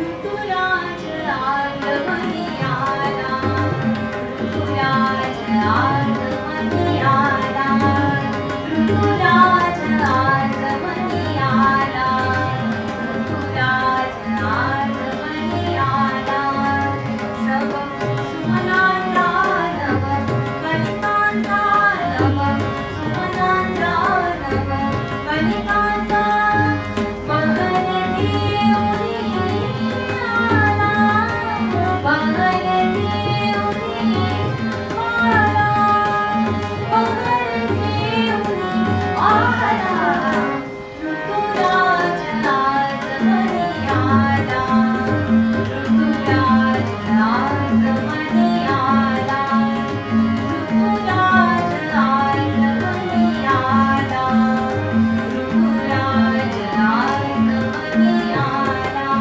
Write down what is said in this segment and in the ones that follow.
ऋतुराज आगमनी आला, ऋतुराज आगमनी आला, ऋतुराज आगमनी आला, ऋतुराज आगमनी आला. नव सुमनांचा नव कलिकांचा, नव सुमनांचा नव कलिकांचा बहर देऊनी आला, बहर देऊनी आला, बहर देऊनी आला. ऋतुराज आगमनी आला, ऋतुराज आगमनी आला, ऋतुराज आगमनी आला, ऋतुराज आगमनी आला.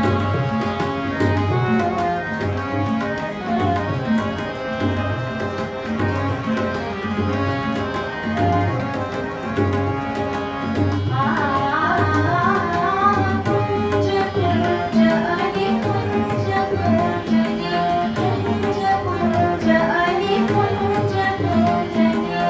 कुंज कुंज आणि कुंज कुंजनी, कुंज कुंज आणि कुंज कुंजनी.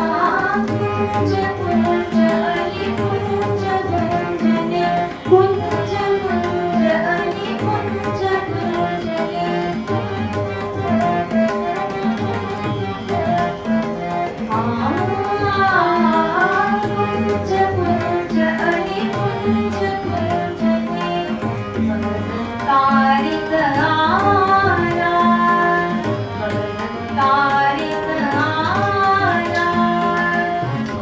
कुंज कुंज आणि कुंज कुंजनी, कुंज कुंज आणि कुंज कुंजनी. कुंज कुंज आणि कुंज कुंजनी. भगवंतारित आला, भगवंतारित आला,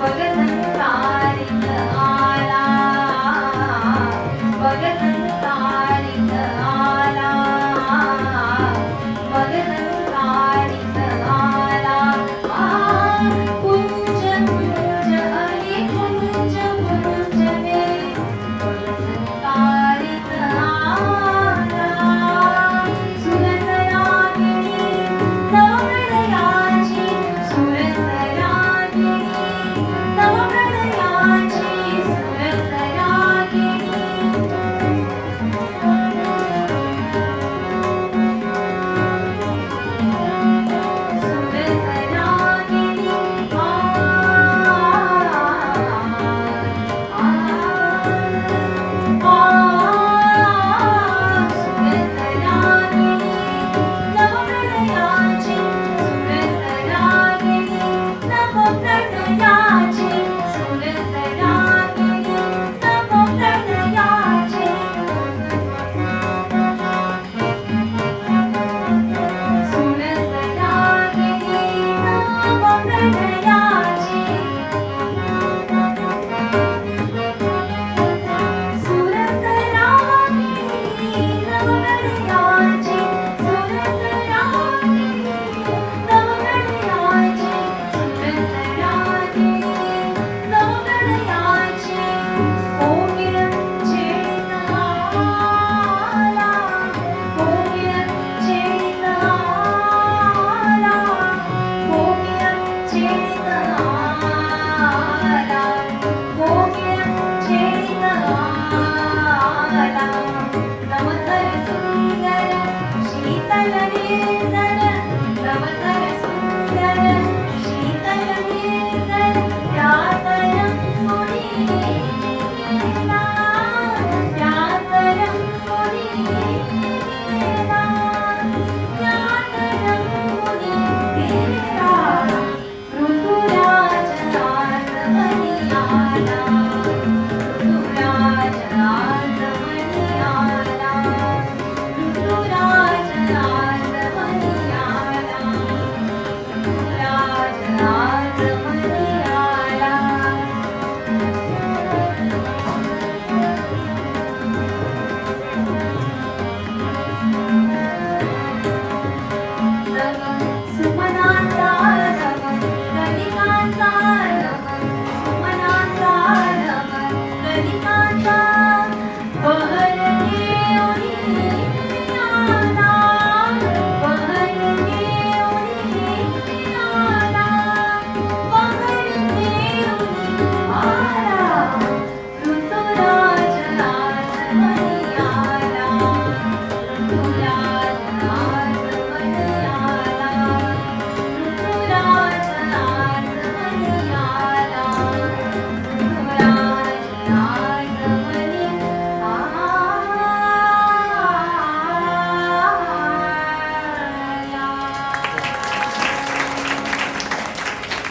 भगवंतारित आला, भगवंतारित आला, भगवंतारित आला. कुंज कुंज आणि कुंज कुंजनी, भगवंतारित आला. सुरसरागिणी नवप्रणयाची, सुरसरागिणी नवप्रणयाची, सुरसरागिणी. सुरसरागिणी सुरसरागिणी नवप्रणयाची, सुरसरागिणी नवप्रणयाची, सुरसरागिणी नवप्रणयाची. सुरसरागिणी नवप्रणयाची, सुरसरागिणी नवप्रणयाची, सुरसरागिणी नवप्रणयाची, सुरसरागिणी नवप्रणयाची. कोकिळ छेडित आला, कोकिळ छेडित आला, कोकिळ छेडित आला, कोकिळ छेडित आला. नवथर सुंदर शीतल निर्जन, नवथर सुंदर शीतल निर्जन. त्यात रंगोळी गेला, त्यात रंगोळी गेला, त्यात रंगोळी गेला. ऋतुराज आगमनी आला, ऋतुराज आगमनी आला, ऋतुराज आगमनी आला, ऋतुराज आगमनी आला. नव सुमनांचा नव कलिकांचा